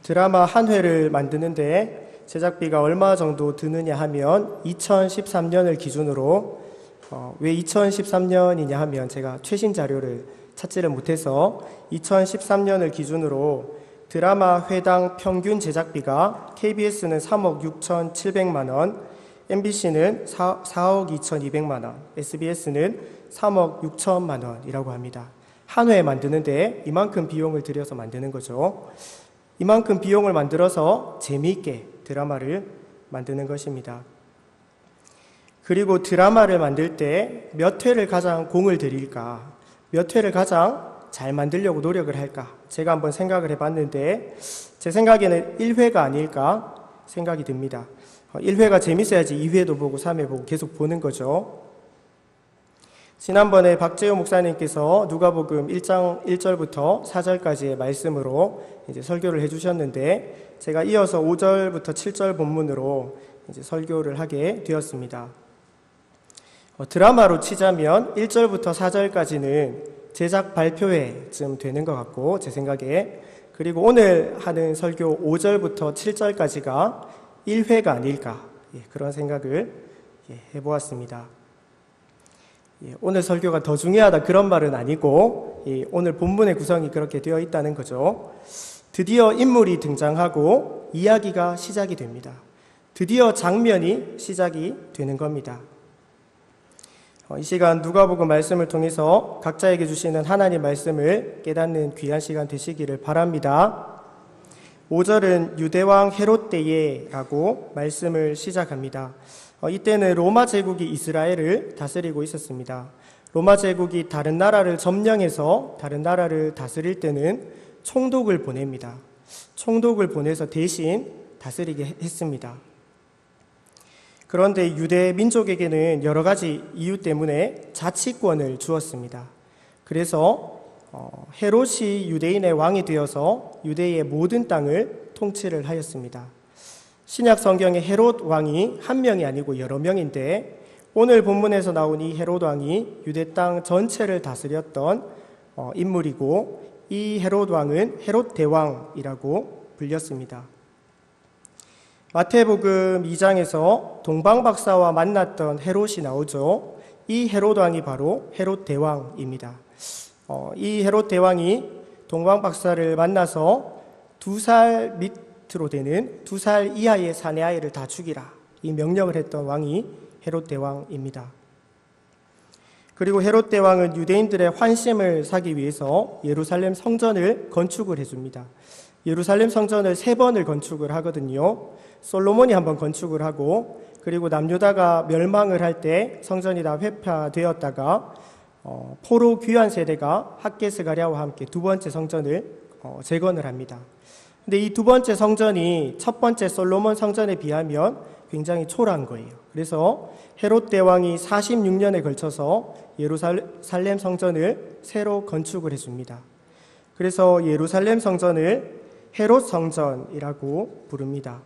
드라마 한 회를 만드는데 제작비가 얼마 정도 드느냐 하면 2013년을 기준으로 왜 2013년이냐 하면 제가 최신 자료를 찾지를 못해서 2013년을 기준으로 드라마 회당 평균 제작비가 KBS는 3억 6,700만 원, MBC는 4억 2,200만 원, SBS는 3억 6천만 원이라고 합니다. 한 회 만드는데 이만큼 비용을 들여서 만드는 거죠. 이만큼 비용을 만들어서 재미있게 드라마를 만드는 것입니다. 그리고 드라마를 만들 때 몇 회를 가장 공을 들일까? 몇 회를 가장 잘 만들려고 노력을 할까? 제가 한번 생각을 해봤는데 제 생각에는 1회가 아닐까 생각이 듭니다. 1회가 재밌어야지 2회도 보고 3회 보고 계속 보는 거죠. 지난번에 박재호 목사님께서 누가복음 1장 1절부터 4절까지의 말씀으로 이제 설교를 해주셨는데 제가 이어서 5절부터 7절 본문으로 이제 설교를 하게 되었습니다. 드라마로 치자면 1절부터 4절까지는 제작 발표회쯤 되는 것 같고 제 생각에, 그리고 오늘 하는 설교 5절부터 7절까지가 1회가 아닐까 그런 생각을 해보았습니다. 오늘 설교가 더 중요하다 그런 말은 아니고 오늘 본문의 구성이 그렇게 되어 있다는 거죠. 드디어 인물이 등장하고 이야기가 시작이 됩니다. 드디어 장면이 시작이 되는 겁니다. 이 시간 누가복음 말씀을 통해서 각자에게 주시는 하나님 말씀을 깨닫는 귀한 시간 되시기를 바랍니다. 5절은 유대왕 헤롯 때에라고 말씀을 시작합니다. 이때는 로마 제국이 이스라엘을 다스리고 있었습니다. 로마 제국이 다른 나라를 점령해서 다른 나라를 다스릴 때는 총독을 보냅니다. 총독을 보내서 대신 다스리게 했습니다. 그런데 유대 민족에게는 여러 가지 이유 때문에 자치권을 주었습니다. 그래서 헤롯이 유대인의 왕이 되어서 유대의 모든 땅을 통치를 하였습니다. 신약 성경에 헤롯 왕이 한 명이 아니고 여러 명인데 오늘 본문에서 나온 이 헤롯 왕이 유대 땅 전체를 다스렸던 인물이고 이 헤롯 왕은 헤롯 대왕이라고 불렸습니다. 마태복음 2장에서 동방박사와 만났던 헤롯이 나오죠. 이 헤롯 왕이 바로 헤롯 대왕입니다. 이 헤롯 대왕이 동방박사를 만나서 2살 밑으로 되는 2살 이하의 사내아이를 다 죽이라 이 명령을 했던 왕이 헤롯 대왕입니다. 그리고 헤롯 대왕은 유대인들의 환심을 사기 위해서 예루살렘 성전을 건축을 해줍니다. 예루살렘 성전을 3번을 건축을 하거든요. 솔로몬이 한번 건축을 하고, 그리고 남유다가 멸망을 할 때 성전이 다 회파되었다가 포로 귀환 세대가 학개스가랴와 함께 2번째 성전을 재건을 합니다. 근데 이 2번째 성전이 첫 번째 솔로몬 성전에 비하면 굉장히 초라한 거예요. 그래서 헤롯 대왕이 46년에 걸쳐서 예루살렘 성전을 새로 건축을 해줍니다. 그래서 예루살렘 성전을 헤롯 성전이라고 부릅니다.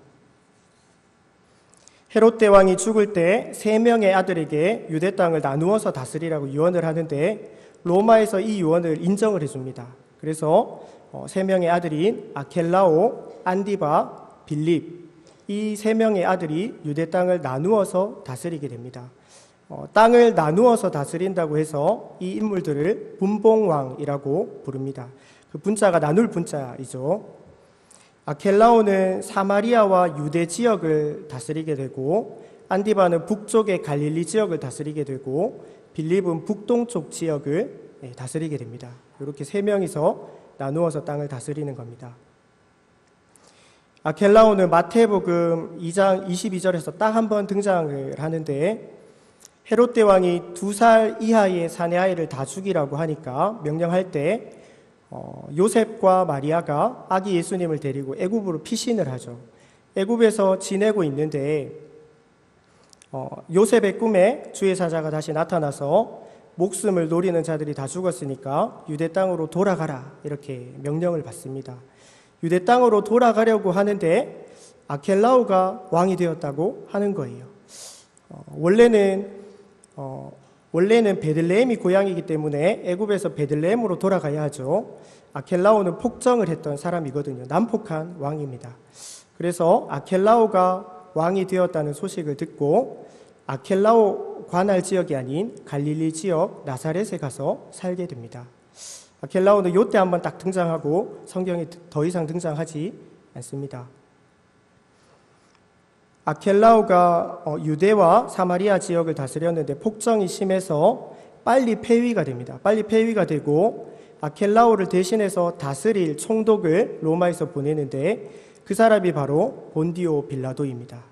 헤롯 대왕이 죽을 때 3명의 아들에게 유대 땅을 나누어서 다스리라고 유언을 하는데 로마에서 이 유언을 인정을 해줍니다. 그래서 3명의 아들인 아켈라오, 안디바, 빌립 이 3명의 아들이 유대 땅을 나누어서 다스리게 됩니다. 땅을 나누어서 다스린다고 해서 이 인물들을 분봉왕이라고 부릅니다. 그 분자가 나눌 분자이죠. 아켈라오는 사마리아와 유대 지역을 다스리게 되고 안디바는 북쪽의 갈릴리 지역을 다스리게 되고 빌립은 북동쪽 지역을 다스리게 됩니다. 이렇게 3명이서 나누어서 땅을 다스리는 겁니다. 아켈라오는 마태복음 2장 22절에서 딱 한 번 등장을 하는데 헤롯 대왕이 2살 이하의 사내아이를 다 죽이라고 하니까 명령할 때 요셉과 마리아가 아기 예수님을 데리고 애굽으로 피신을 하죠. 애굽에서 지내고 있는데 요셉의 꿈에 주의 사자가 다시 나타나서 목숨을 노리는 자들이 다 죽었으니까 유대 땅으로 돌아가라 이렇게 명령을 받습니다. 유대 땅으로 돌아가려고 하는데 아켈라오가 왕이 되었다고 하는 거예요. 원래는 베들레헴이 고향이기 때문에 애굽에서 베들레헴으로 돌아가야 하죠. 아켈라오는 폭정을 했던 사람이거든요. 난폭한 왕입니다. 그래서 아켈라오가 왕이 되었다는 소식을 듣고 아켈라오 관할 지역이 아닌 갈릴리 지역 나사렛에 가서 살게 됩니다. 아켈라오는 요때 한번 딱 등장하고 성경에 더 이상 등장하지 않습니다. 아켈라오가 유대와 사마리아 지역을 다스렸는데 폭정이 심해서 빨리 폐위가 됩니다. 빨리 폐위가 되고 아켈라오를 대신해서 다스릴 총독을 로마에서 보내는데 그 사람이 바로 본디오 빌라도입니다.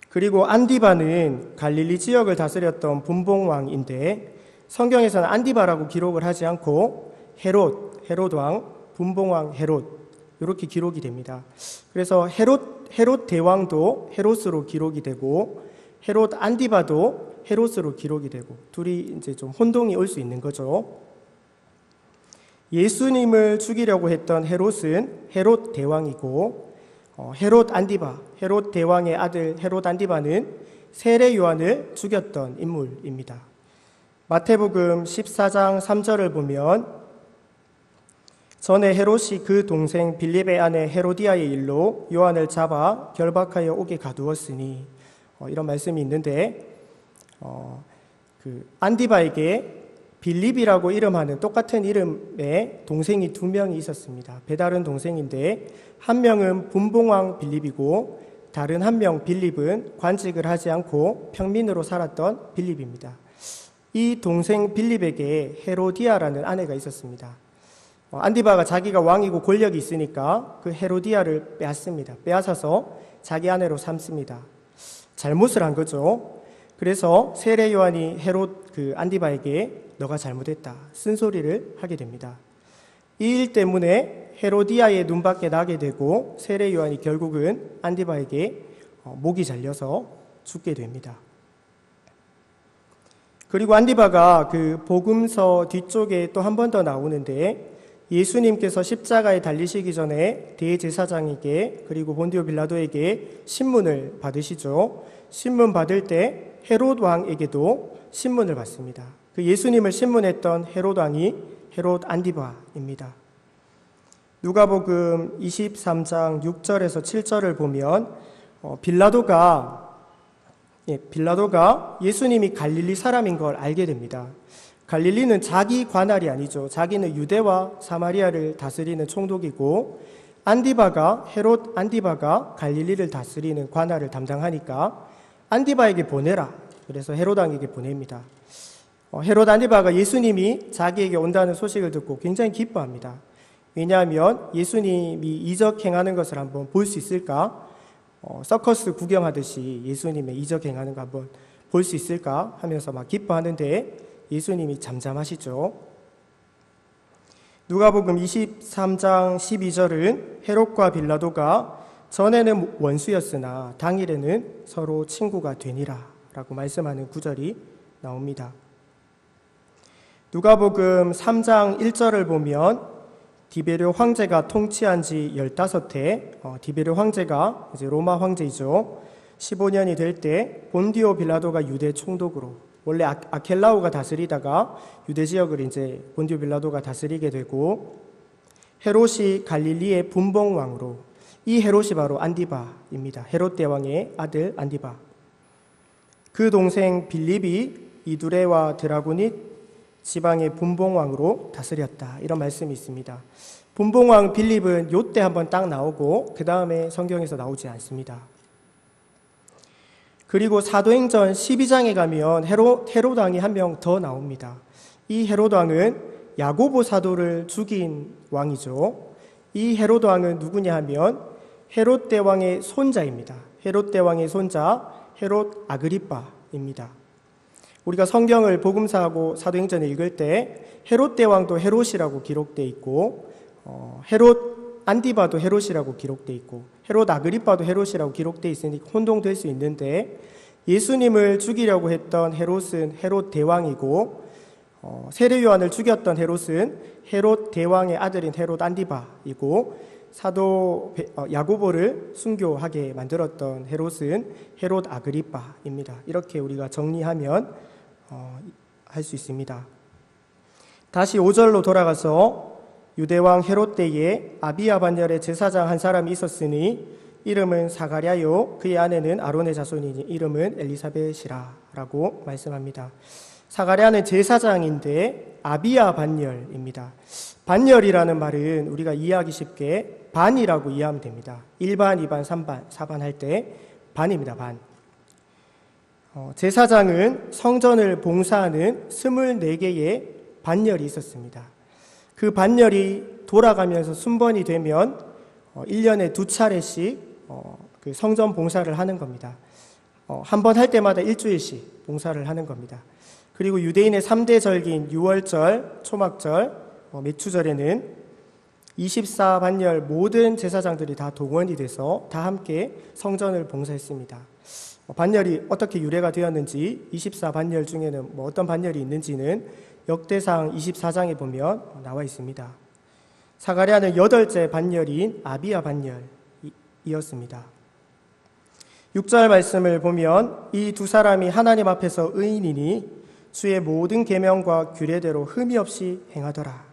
그리고 안디바는 갈릴리 지역을 다스렸던 분봉왕인데 성경에서는 안디바라고 기록을 하지 않고 헤롯 왕, 분봉왕 헤롯 이렇게 기록이 됩니다. 그래서 헤롯 대왕도 헤롯으로 기록이 되고 헤롯 안디바도 헤롯으로 기록이 되고 둘이 이제 좀 혼동이 올 수 있는 거죠. 예수님을 죽이려고 했던 헤롯은 헤롯 대왕이고 헤롯 대왕의 아들 헤롯 안디바는 세례 요한을 죽였던 인물입니다. 마태복음 14장 3절을 보면 전에 헤롯이 그 동생 빌립의 아내 헤로디아의 일로 요한을 잡아 결박하여 옥에 가두었으니 이런 말씀이 있는데 그 안디바에게 빌립이라고 이름하는 똑같은 이름의 동생이 2명이 있었습니다. 배다른 동생인데 한 명은 분봉왕 빌립이고 다른 한 명 빌립은 관직을 하지 않고 평민으로 살았던 빌립입니다. 이 동생 빌립에게 헤로디아라는 아내가 있었습니다. 안디바가 자기가 왕이고 권력이 있으니까 그 헤로디아를 빼앗습니다. 빼앗아서 자기 아내로 삼습니다. 잘못을 한 거죠. 그래서 세례 요한이 헤롯 그 안디바에게 너가 잘못했다 쓴소리를 하게 됩니다. 이 일 때문에 헤로디아의 눈밖에 나게 되고 세례 요한이 결국은 안디바에게 목이 잘려서 죽게 됩니다. 그리고 안디바가 그 복음서 뒤쪽에 또 한 번 더 나오는데 예수님께서 십자가에 달리시기 전에 대제사장에게 그리고 본디오 빌라도에게 신문을 받으시죠. 신문 받을 때 헤롯 왕에게도 신문을 받습니다. 그 예수님을 신문했던 헤롯 왕이 헤롯 안디바입니다. 누가복음 23장 6절에서 7절을 보면 빌라도가 예수님이 갈릴리 사람인 걸 알게 됩니다. 갈릴리는 자기 관할이 아니죠. 자기는 유대와 사마리아를 다스리는 총독이고 헤롯 안디바가 갈릴리를 다스리는 관할을 담당하니까 안디바에게 보내라. 그래서 헤롯 왕에게 보냅니다. 헤롯 안디바가 예수님이 자기에게 온다는 소식을 듣고 굉장히 기뻐합니다. 왜냐하면 예수님이 이적 행하는 것을 한번 볼 수 있을까? 서커스 구경하듯이 예수님의 이적 행하는 거 한번 볼 수 있을까? 하면서 막 기뻐하는데 예수님이 잠잠하시죠. 누가복음 23장 12절은 헤롯과 빌라도가 전에는 원수였으나 당일에는 서로 친구가 되니라 라고 말씀하는 구절이 나옵니다. 누가복음 3장 1절을 보면 디베르 황제가 통치한 지 15해 디베르 황제가 이제 로마 황제이죠. 15년이 될 때 본디오 빌라도가 유대 총독으로 원래 아켈라오가 다스리다가 유대 지역을 이제 본디오 빌라도가 다스리게 되고 헤롯이 갈릴리의 분봉왕으로 이 헤롯이 바로 안디바입니다. 헤롯 대왕의 아들 안디바. 그 동생 빌립이 이두레와 드라고닛 지방의 분봉왕으로 다스렸다. 이런 말씀이 있습니다. 분봉왕 빌립은 요때 한번 딱 나오고 그 다음에 성경에서 나오지 않습니다. 그리고 사도행전 12장에 가면 헤롯 왕이 한 명 더 나옵니다. 이 헤롯 왕은 야고보 사도를 죽인 왕이죠. 이 헤롯 왕은 누구냐 하면 헤롯 대왕의 손자입니다. 헤롯 대왕의 손자 헤롯 아그리빠입니다. 우리가 성경을 복음서하고 사도행전을 읽을 때 헤롯 대왕도 헤롯이라고 기록되어 있고 헤롯 안디바도 헤롯이라고 기록되어 있고 헤롯 아그리빠도 헤롯이라고 기록되어 있으니 혼동될 수 있는데 예수님을 죽이려고 했던 헤롯은 헤롯 대왕이고 세례 요한을 죽였던 헤롯은 헤롯 대왕의 아들인 헤롯 안디바이고 사도 야고보를 순교하게 만들었던 헤롯은 헤롯 아그리빠입니다. 이렇게 우리가 정리하면 할 수 있습니다. 다시 5절로 돌아가서 유대왕 헤롯 때에 아비야 반열에 제사장 한 사람이 있었으니 이름은 사가랴요 그의 아내는 아론의 자손이니 이름은 엘리사벳이라 라고 말씀합니다. 사가랴는 제사장인데 아비야 반열입니다. 반열이라는 말은 우리가 이해하기 쉽게 반이라고 이해하면 됩니다. 1반, 2반, 3반, 4반 할 때 반입니다. 반. 제사장은 성전을 봉사하는 24개의 반열이 있었습니다. 그 반열이 돌아가면서 순번이 되면 1년에 2차례씩 그 성전 봉사를 하는 겁니다. 한 번 할 때마다 일주일씩 봉사를 하는 겁니다. 그리고 유대인의 3대 절기인 유월절, 초막절, 매추절에는 24반열 모든 제사장들이 다 동원이 돼서 다 함께 성전을 봉사했습니다. 반열이 어떻게 유래가 되었는지 24반열 중에는 어떤 반열이 있는지는 역대상 24장에 보면 나와 있습니다. 사가랴는 8째 반열인 아비야 반열이었습니다. 6절 말씀을 보면 이 두 사람이 하나님 앞에서 의인이니 주의 모든 계명과 규례대로 흠이 없이 행하더라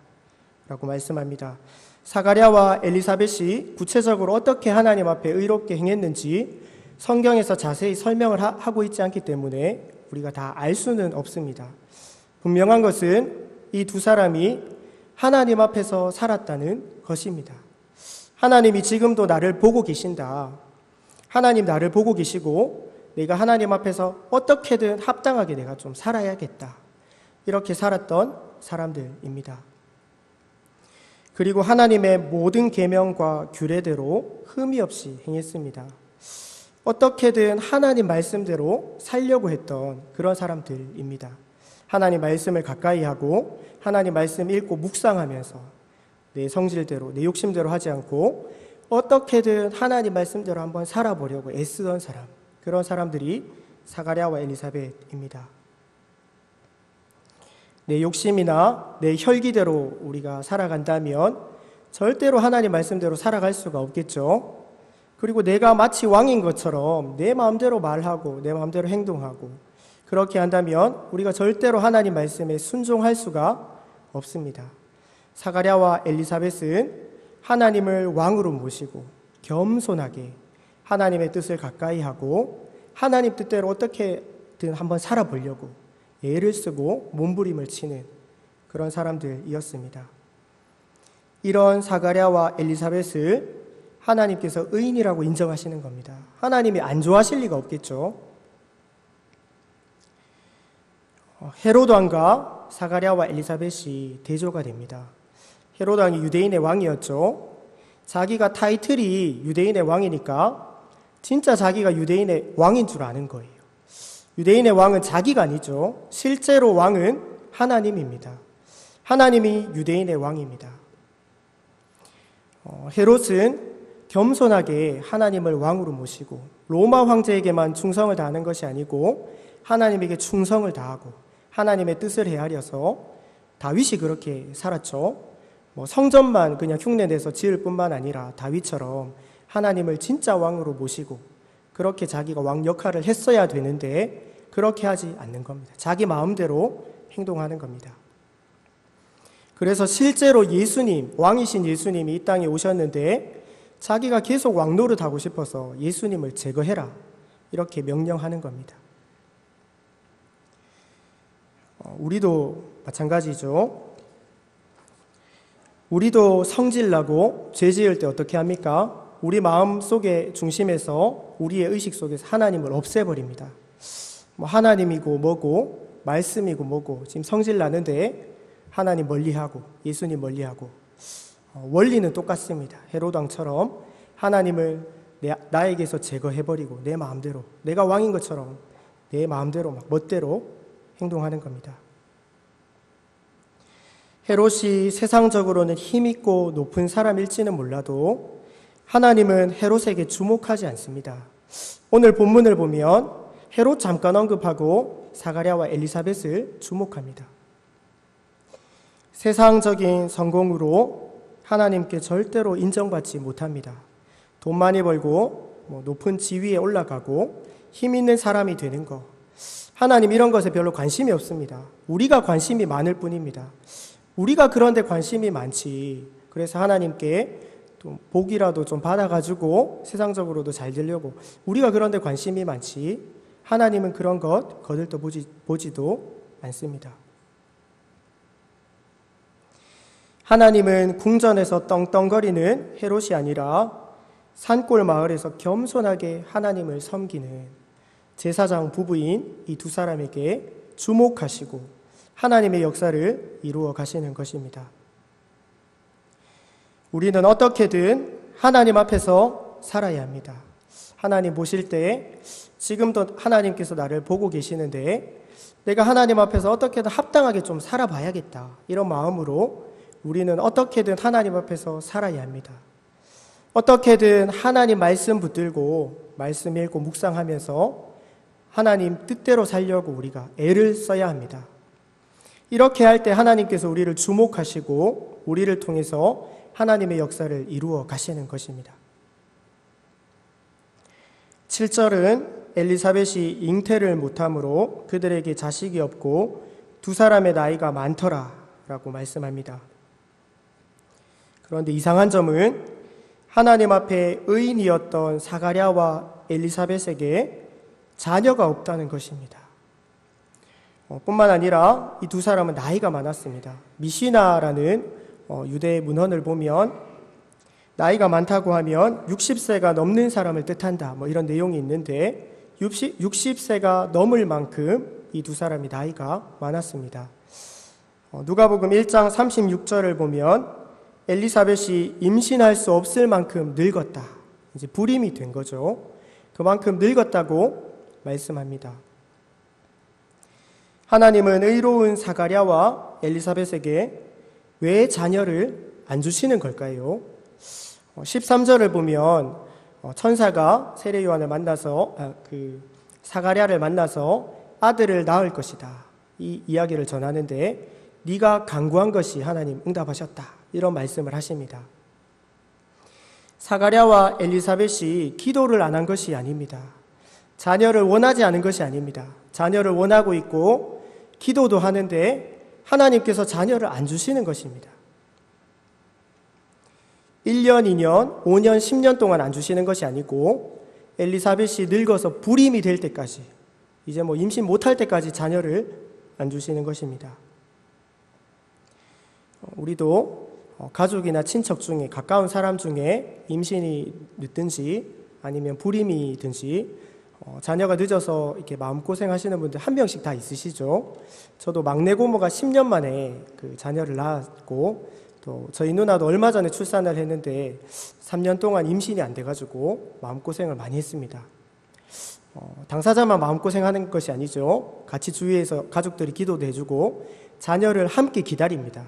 라고 말씀합니다. 사가랴와 엘리사벳이 구체적으로 어떻게 하나님 앞에 의롭게 행했는지 성경에서 자세히 설명을 하고 있지 않기 때문에 우리가 다 알 수는 없습니다. 분명한 것은 이 두 사람이 하나님 앞에서 살았다는 것입니다. 하나님이 지금도 나를 보고 계신다. 하나님 나를 보고 계시고 내가 하나님 앞에서 어떻게든 합당하게 내가 좀 살아야겠다. 이렇게 살았던 사람들입니다. 그리고 하나님의 모든 계명과 규례대로 흠이 없이 행했습니다. 어떻게든 하나님 말씀대로 살려고 했던 그런 사람들입니다. 하나님 말씀을 가까이 하고 하나님 말씀 읽고 묵상하면서 내 성질대로 내 욕심대로 하지 않고 어떻게든 하나님 말씀대로 한번 살아보려고 애쓰던 사람, 그런 사람들이 사가랴와 엘리사벳입니다. 내 욕심이나 내 혈기대로 우리가 살아간다면 절대로 하나님 말씀대로 살아갈 수가 없겠죠. 그리고 내가 마치 왕인 것처럼 내 마음대로 말하고 내 마음대로 행동하고 그렇게 한다면 우리가 절대로 하나님 말씀에 순종할 수가 없습니다. 사가랴와 엘리사벳은 하나님을 왕으로 모시고 겸손하게 하나님의 뜻을 가까이 하고 하나님 뜻대로 어떻게든 한번 살아보려고 애를 쓰고 몸부림을 치는 그런 사람들이었습니다. 이런 사가랴와 엘리사벳을 하나님께서 의인이라고 인정하시는 겁니다. 하나님이 안 좋아하실 리가 없겠죠. 헤롯 왕과 사가랴와 엘리사벳이 대조가 됩니다. 헤롯 왕이 유대인의 왕이었죠. 자기가 타이틀이 유대인의 왕이니까 진짜 자기가 유대인의 왕인 줄 아는 거예요. 유대인의 왕은 자기가 아니죠. 실제로 왕은 하나님입니다. 하나님이 유대인의 왕입니다. 헤롯은 겸손하게 하나님을 왕으로 모시고 로마 황제에게만 충성을 다하는 것이 아니고 하나님에게 충성을 다하고 하나님의 뜻을 헤아려서 다윗이 그렇게 살았죠. 성전만 그냥 흉내내서 지을 뿐만 아니라 다윗처럼 하나님을 진짜 왕으로 모시고 그렇게 자기가 왕 역할을 했어야 되는데 그렇게 하지 않는 겁니다. 자기 마음대로 행동하는 겁니다. 그래서 실제로 예수님, 왕이신 예수님이 이 땅에 오셨는데 자기가 계속 왕 노릇하고 싶어서 예수님을 제거해라 이렇게 명령하는 겁니다. 우리도 마찬가지죠. 우리도 성질나고 죄 지을 때 어떻게 합니까? 우리 마음 속의 중심에서 우리의 의식 속에서 하나님을 없애버립니다. 하나님이고 뭐고 말씀이고 뭐고 지금 성질나는데 하나님 멀리하고 예수님 멀리하고 원리는 똑같습니다. 헤롯 왕처럼 하나님을 나에게서 제거해버리고 내 마음대로 내가 왕인 것처럼 내 마음대로 막 멋대로 행동하는 겁니다. 헤롯이 세상적으로는 힘있고 높은 사람일지는 몰라도 하나님은 헤롯에게 주목하지 않습니다. 오늘 본문을 보면 헤롯 잠깐 언급하고 사가랴와 엘리사벳을 주목합니다. 세상적인 성공으로 하나님께 절대로 인정받지 못합니다. 돈 많이 벌고 높은 지위에 올라가고 힘 있는 사람이 되는 것, 하나님 이런 것에 별로 관심이 없습니다. 우리가 관심이 많을 뿐입니다. 우리가 그런 데 관심이 많지. 그래서 하나님께 또 복이라도 좀 받아가지고 세상적으로도 잘 되려고 우리가 그런 데 관심이 많지. 하나님은 그런 것 거들떠 보지도 않습니다. 하나님은 궁전에서 떵떵거리는 헤롯이 아니라 산골 마을에서 겸손하게 하나님을 섬기는 제사장 부부인 이 두 사람에게 주목하시고 하나님의 역사를 이루어 가시는 것입니다. 우리는 어떻게든 하나님 앞에서 살아야 합니다. 하나님 보실 때 지금도 하나님께서 나를 보고 계시는데 내가 하나님 앞에서 어떻게든 합당하게 좀 살아봐야겠다. 이런 마음으로 우리는 어떻게든 하나님 앞에서 살아야 합니다. 어떻게든 하나님 말씀 붙들고 말씀 읽고 묵상하면서 하나님 뜻대로 살려고 우리가 애를 써야 합니다. 이렇게 할 때 하나님께서 우리를 주목하시고 우리를 통해서 하나님의 역사를 이루어 가시는 것입니다. 7절은 엘리사벳이 잉태를 못함으로 그들에게 자식이 없고 두 사람의 나이가 많더라 라고 말씀합니다. 그런데 이상한 점은 하나님 앞에 의인이었던 사가랴와 엘리사벳에게 자녀가 없다는 것입니다. 뿐만 아니라 이 두 사람은 나이가 많았습니다. 미시나라는 유대 문헌을 보면 나이가 많다고 하면 60세가 넘는 사람을 뜻한다 이런 내용이 있는데 60세가 넘을 만큼 이 두 사람이 나이가 많았습니다. 누가복음 1장 36절을 보면 엘리사벳이 임신할 수 없을 만큼 늙었다. 이제 불임이 된 거죠. 그만큼 늙었다고 말씀합니다. 하나님은 의로운 사가랴와 엘리사벳에게 왜 자녀를 안 주시는 걸까요? 13절을 보면 천사가 세례 요한을 만나서 사가랴를 만나서 아들을 낳을 것이다. 이 이야기를 전하는데 네가 간구한 것이 하나님 응답하셨다. 이런 말씀을 하십니다. 사가랴와 엘리사벳이 기도를 안 한 것이 아닙니다. 자녀를 원하지 않은 것이 아닙니다. 자녀를 원하고 있고 기도도 하는데 하나님께서 자녀를 안 주시는 것입니다. 1년, 2년, 5년, 10년 동안 안 주시는 것이 아니고 엘리사벳이 늙어서 불임이 될 때까지 이제 임신 못할 때까지 자녀를 안 주시는 것입니다. 우리도 가족이나 친척 중에 가까운 사람 중에 임신이 늦든지 아니면 불임이든지 자녀가 늦어서 이렇게 마음고생 하시는 분들 한 명씩 다 있으시죠. 저도 막내 고모가 10년 만에 자녀를 낳았고 또 저희 누나도 얼마 전에 출산을 했는데 3년 동안 임신이 안 돼가지고 마음고생을 많이 했습니다. 당사자만 마음고생하는 것이 아니죠. 같이 주위에서 가족들이 기도도 해주고 자녀를 함께 기다립니다.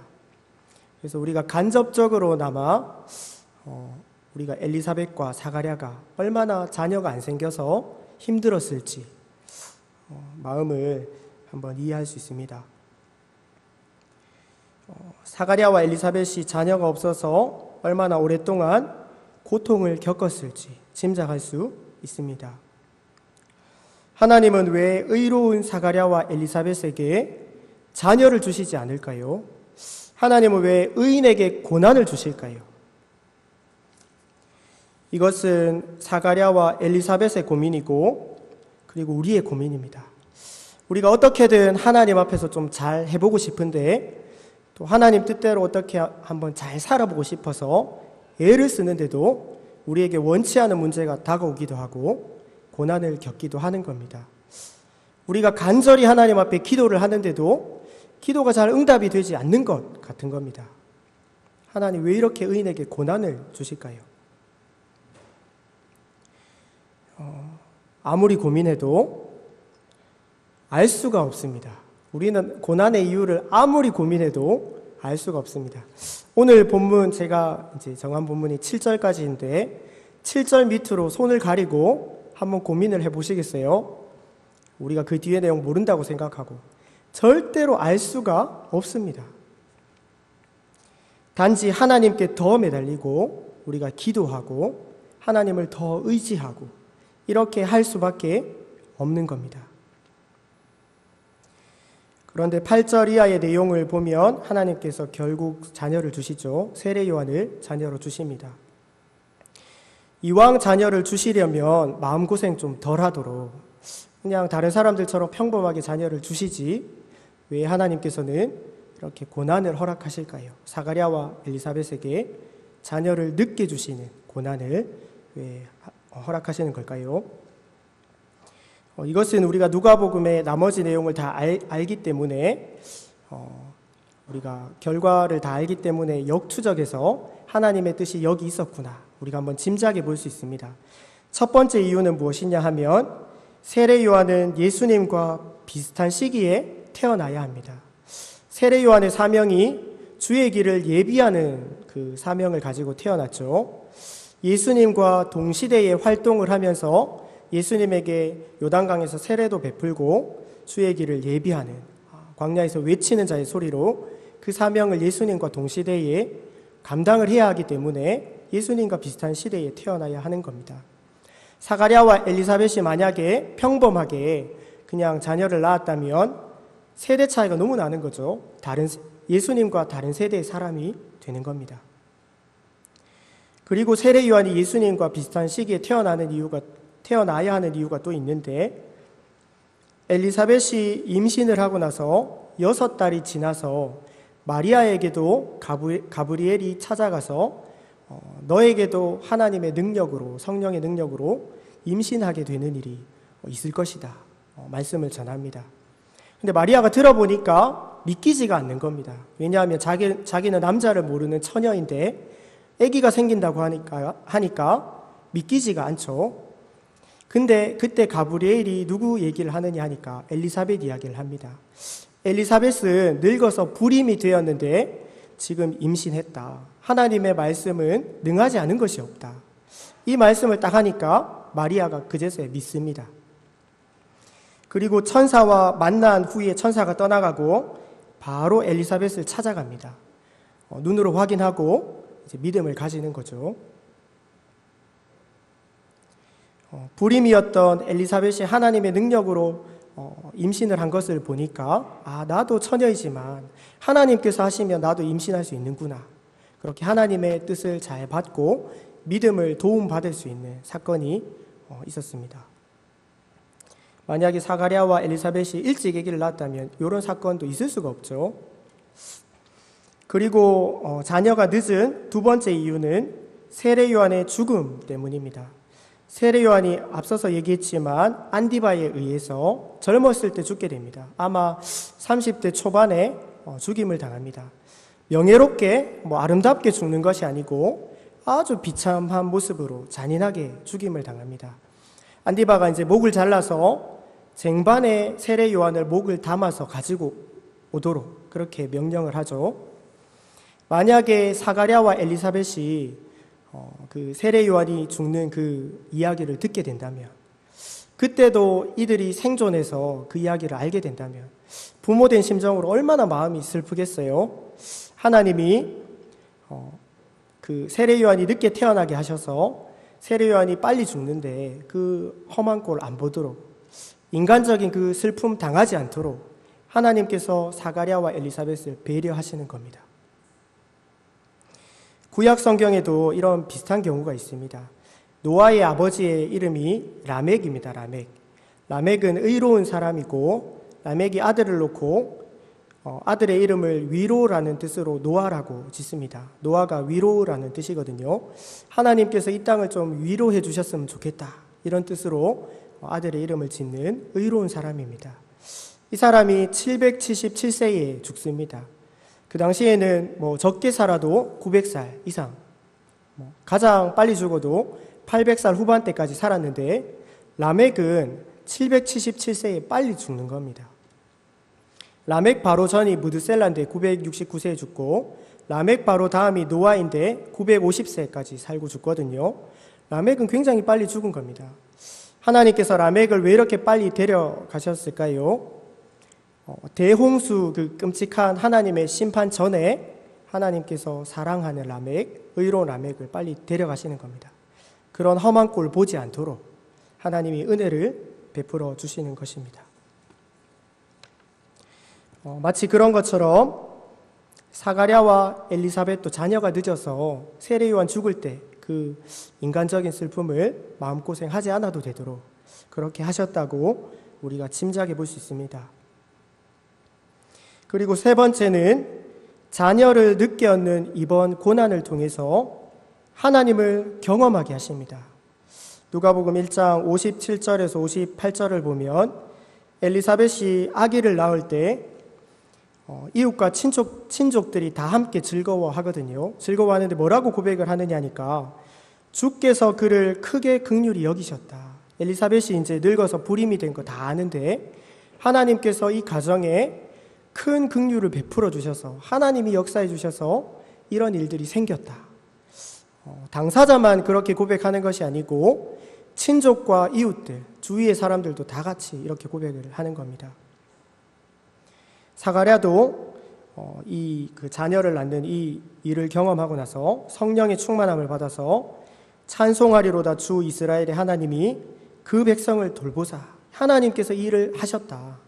그래서 우리가 간접적으로나마 우리가 엘리사벳과 사가랴가 얼마나 자녀가 안 생겨서 힘들었을지 마음을 한번 이해할 수 있습니다. 사가랴와 엘리사벳이 자녀가 없어서 얼마나 오랫동안 고통을 겪었을지 짐작할 수 있습니다. 하나님은 왜 의로운 사가랴와 엘리사벳에게 자녀를 주시지 않을까요? 하나님은 왜 의인에게 고난을 주실까요? 이것은 사가랴와 엘리사벳의 고민이고 그리고 우리의 고민입니다. 우리가 어떻게든 하나님 앞에서 좀 잘 해보고 싶은데 또 하나님 뜻대로 어떻게 한번 잘 살아보고 싶어서 애를 쓰는데도 우리에게 원치 않은 문제가 다가오기도 하고 고난을 겪기도 하는 겁니다. 우리가 간절히 하나님 앞에 기도를 하는데도 기도가 잘 응답이 되지 않는 것 같은 겁니다. 하나님 왜 이렇게 의인에게 고난을 주실까요? 아무리 고민해도 알 수가 없습니다. 우리는 고난의 이유를 아무리 고민해도 알 수가 없습니다. 오늘 본문 제가 이제 정한 본문이 7절까지인데 7절 밑으로 손을 가리고 한번 고민을 해보시겠어요? 우리가 그 뒤에 내용 모른다고 생각하고 절대로 알 수가 없습니다. 단지 하나님께 더 매달리고 우리가 기도하고 하나님을 더 의지하고 이렇게 할 수밖에 없는 겁니다. 그런데 8절 이하의 내용을 보면 하나님께서 결국 자녀를 주시죠. 세례 요한을 자녀로 주십니다. 이왕 자녀를 주시려면 마음고생 좀 덜 하도록 그냥 다른 사람들처럼 평범하게 자녀를 주시지 왜 하나님께서는 이렇게 고난을 허락하실까요? 사가랴와 엘리사벳에게 자녀를 늦게 주시는 고난을 왜 허락하시는 걸까요? 이것은 우리가 누가복음의 나머지 내용을 다 알기 때문에 우리가 결과를 다 알기 때문에 역추적해서 하나님의 뜻이 여기 있었구나 우리가 한번 짐작해 볼 수 있습니다. 첫 번째 이유는 무엇이냐 하면 세례 요한은 예수님과 비슷한 시기에 태어나야 합니다. 세례 요한의 사명이 주의 길을 예비하는 그 사명을 가지고 태어났죠. 예수님과 동시대에 활동을 하면서 예수님에게 요단강에서 세례도 베풀고 주의 길을 예비하는 광야에서 외치는 자의 소리로 그 사명을 예수님과 동시대에 감당을 해야 하기 때문에 예수님과 비슷한 시대에 태어나야 하는 겁니다. 사가랴와 엘리사벳이 만약에 평범하게 그냥 자녀를 낳았다면 세대 차이가 너무 나는 거죠. 예수님과 다른 세대의 사람이 되는 겁니다. 그리고 세례 요한이 예수님과 비슷한 시기에 태어나야 하는 이유가 또 있는데 엘리사벳이 임신을 하고 나서 6달이 지나서 마리아에게도 가브리엘이 찾아가서 너에게도 하나님의 능력으로 성령의 능력으로 임신하게 되는 일이 있을 것이다 말씀을 전합니다. 근데 마리아가 들어보니까 믿기지가 않는 겁니다. 왜냐하면 자기는 남자를 모르는 처녀인데 아기가 생긴다고 하니까 믿기지가 않죠. 근데 그때 가브리엘이 누구 얘기를 하느냐 하니까 엘리사벳 이야기를 합니다. 엘리사벳은 늙어서 불임이 되었는데 지금 임신했다. 하나님의 말씀은 능하지 않은 것이 없다. 이 말씀을 딱 하니까 마리아가 그제서야 믿습니다. 그리고 천사와 만난 후에 천사가 떠나가고 바로 엘리사벳을 찾아갑니다. 눈으로 확인하고 이제 믿음을 가지는 거죠. 불임이었던 엘리사벳이 하나님의 능력으로 임신을 한 것을 보니까 나도 처녀이지만 하나님께서 하시면 나도 임신할 수 있는구나. 그렇게 하나님의 뜻을 잘 받고 믿음을 도움받을 수 있는 사건이 있었습니다. 만약에 사가랴와 엘리사벳이 일찍 아기를 낳았다면 이런 사건도 있을 수가 없죠. 그리고 자녀가 늦은 두 번째 이유는 세례 요한의 죽음 때문입니다. 세례 요한이 앞서서 얘기했지만 안디바에 의해서 젊었을 때 죽게 됩니다. 아마 30대 초반에 죽임을 당합니다. 명예롭게 아름답게 죽는 것이 아니고 아주 비참한 모습으로 잔인하게 죽임을 당합니다. 안디바가 이제 목을 잘라서 쟁반에 세례 요한을 목을 담아서 가지고 오도록 그렇게 명령을 하죠. 만약에 사가랴와 엘리사벳이 그 세례 요한이 죽는 그 이야기를 듣게 된다면 그때도 이들이 생존해서 그 이야기를 알게 된다면 부모된 심정으로 얼마나 마음이 슬프겠어요. 하나님이 그 세례 요한이 늦게 태어나게 하셔서 세례 요한이 빨리 죽는데 그 험한 꼴 안 보도록 인간적인 그 슬픔 당하지 않도록 하나님께서 사가랴와 엘리사벳을 배려하시는 겁니다. 구약 성경에도 이런 비슷한 경우가 있습니다. 노아의 아버지의 이름이 라멕입니다. 라멕은 의로운 사람이고 라멕이 아들을 놓고 아들의 이름을 위로라는 뜻으로 노아라고 짓습니다. 노아가 위로라는 뜻이거든요. 하나님께서 이 땅을 좀 위로해 주셨으면 좋겠다 이런 뜻으로 아들의 이름을 짓는 의로운 사람입니다. 이 사람이 777세에 죽습니다. 그 당시에는 적게 살아도 900살 이상, 가장 빨리 죽어도 800살 후반대까지 살았는데 라멕은 777세에 빨리 죽는 겁니다. 라멕 바로 전이 무드셀라인데 969세에 죽고 라멕 바로 다음이 노아인데 950세까지 살고 죽거든요. 라멕은 굉장히 빨리 죽은 겁니다. 하나님께서 라멕을 왜 이렇게 빨리 데려가셨을까요? 대홍수 그 끔찍한 하나님의 심판 전에 하나님께서 사랑하는 라멕, 의로운 라멕을 빨리 데려가시는 겁니다. 그런 험한 꼴 보지 않도록 하나님이 은혜를 베풀어 주시는 것입니다. 마치 그런 것처럼 사가랴와 엘리사벳도 자녀가 늦어서 세례요한 죽을 때 그 인간적인 슬픔을 마음고생하지 않아도 되도록 그렇게 하셨다고 우리가 짐작해 볼 수 있습니다. 그리고 세 번째는 자녀를 늦게 얻는 이번 고난을 통해서 하나님을 경험하게 하십니다. 누가복음 1장 57절에서 58절을 보면 엘리사벳이 아기를 낳을 때 이웃과 친족들이 다 함께 즐거워하거든요. 즐거워하는데 뭐라고 고백을 하느냐니까 주께서 그를 크게 긍휼히 여기셨다. 엘리사벳이 이제 늙어서 불임이 된 거 다 아는데 하나님께서 이 가정에 큰 긍휼을 베풀어 주셔서 하나님이 역사해 주셔서 이런 일들이 생겼다. 당사자만 그렇게 고백하는 것이 아니고 친족과 이웃들, 주위의 사람들도 다 같이 이렇게 고백을 하는 겁니다. 사가랴도 그 자녀를 낳는 이 일을 경험하고 나서 성령의 충만함을 받아서 찬송하리로다 주 이스라엘의 하나님이 그 백성을 돌보사 하나님께서 이 일을 하셨다.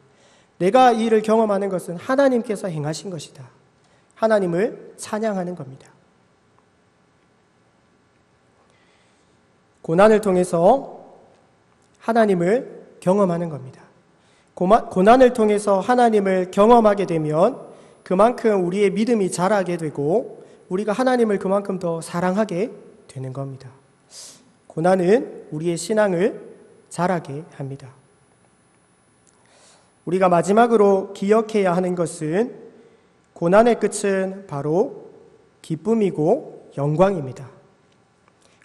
내가 이 일을 경험하는 것은 하나님께서 행하신 것이다. 하나님을 찬양하는 겁니다. 고난을 통해서 하나님을 경험하는 겁니다. 고난을 통해서 하나님을 경험하게 되면 그만큼 우리의 믿음이 자라게 되고 우리가 하나님을 그만큼 더 사랑하게 되는 겁니다. 고난은 우리의 신앙을 자라게 합니다. 우리가 마지막으로 기억해야 하는 것은 고난의 끝은 바로 기쁨이고 영광입니다.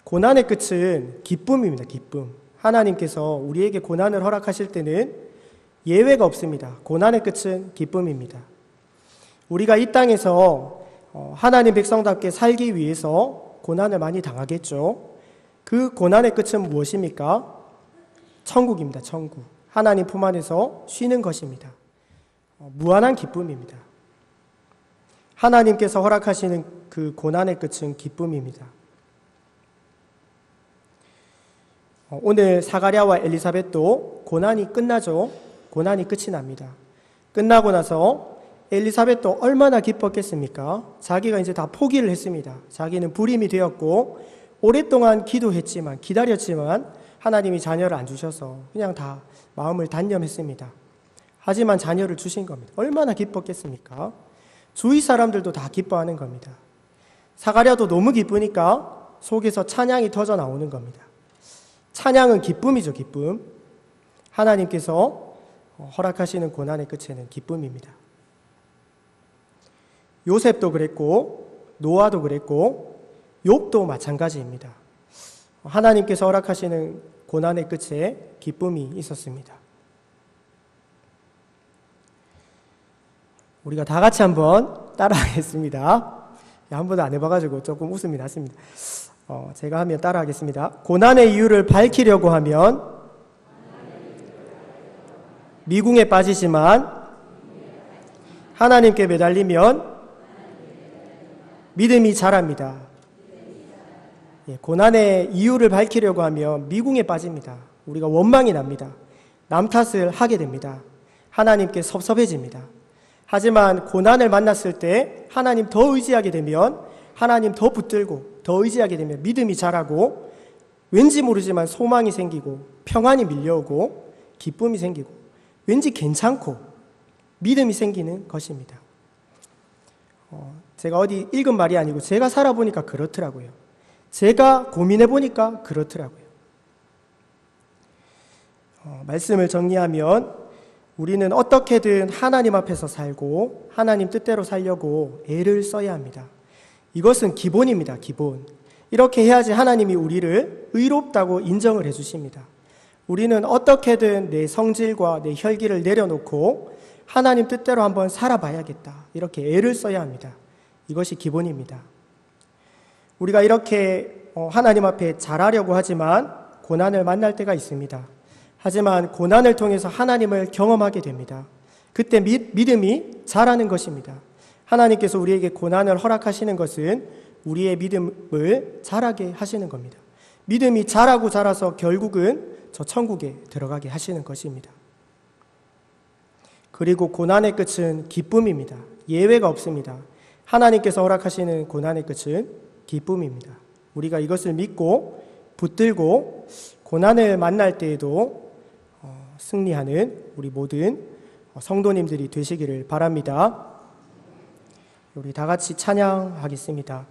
고난의 끝은 기쁨입니다. 기쁨. 하나님께서 우리에게 고난을 허락하실 때는 예외가 없습니다. 고난의 끝은 기쁨입니다. 우리가 이 땅에서 하나님 백성답게 살기 위해서 고난을 많이 당하겠죠. 그 고난의 끝은 무엇입니까? 천국입니다. 천국. 하나님 품 안에서 쉬는 것입니다. 무한한 기쁨입니다. 하나님께서 허락하시는 그 고난의 끝은 기쁨입니다. 오늘 사가랴와 엘리사벳도 고난이 끝나죠. 고난이 끝이 납니다. 끝나고 나서 엘리사벳도 얼마나 기뻤겠습니까? 자기가 이제 다 포기를 했습니다. 자기는 불임이 되었고 오랫동안 기도했지만 기다렸지만 하나님이 자녀를 안 주셔서 그냥 다 마음을 단념했습니다. 하지만 자녀를 주신 겁니다. 얼마나 기뻤겠습니까? 주위 사람들도 다 기뻐하는 겁니다. 사가랴도 너무 기쁘니까 속에서 찬양이 터져 나오는 겁니다. 찬양은 기쁨이죠, 기쁨. 하나님께서 허락하시는 고난의 끝에는 기쁨입니다. 요셉도 그랬고 노아도 그랬고 욥도 마찬가지입니다. 하나님께서 허락하시는 고난의 끝에 기쁨이 있었습니다. 우리가 다 같이 한번 따라하겠습니다. 한 번도 안 해봐가지고 조금 웃음이 났습니다. 제가 하면 따라하겠습니다. 고난의 이유를 밝히려고 하면 미궁에 빠지지만 하나님께 매달리면 믿음이 자랍니다. 고난의 이유를 밝히려고 하면 미궁에 빠집니다. 우리가 원망이 납니다. 남 탓을 하게 됩니다. 하나님께 섭섭해집니다. 하지만 고난을 만났을 때 하나님 더 의지하게 되면 하나님 더 붙들고 더 의지하게 되면 믿음이 자라고 왠지 모르지만 소망이 생기고 평안이 밀려오고 기쁨이 생기고 왠지 괜찮고 믿음이 생기는 것입니다. 제가 어디 읽은 말이 아니고 제가 살아보니까 그렇더라고요. 제가 고민해보니까 그렇더라고요. 말씀을 정리하면 우리는 어떻게든 하나님 앞에서 살고 하나님 뜻대로 살려고 애를 써야 합니다. 이것은 기본입니다. 기본. 이렇게 해야지 하나님이 우리를 의롭다고 인정을 해주십니다. 우리는 어떻게든 내 성질과 내 혈기를 내려놓고 하나님 뜻대로 한번 살아봐야겠다. 이렇게 애를 써야 합니다. 이것이 기본입니다. 우리가 이렇게 하나님 앞에 잘하려고 하지만 고난을 만날 때가 있습니다. 하지만 고난을 통해서 하나님을 경험하게 됩니다. 그때 믿음이 자라는 것입니다. 하나님께서 우리에게 고난을 허락하시는 것은 우리의 믿음을 자라게 하시는 겁니다. 믿음이 자라고 자라서 결국은 저 천국에 들어가게 하시는 것입니다. 그리고 고난의 끝은 기쁨입니다. 예외가 없습니다. 하나님께서 허락하시는 고난의 끝은 기쁨입니다. 우리가 이것을 믿고 붙들고 고난을 만날 때에도 승리하는 우리 모든 성도님들이 되시기를 바랍니다. 우리 다 같이 찬양하겠습니다.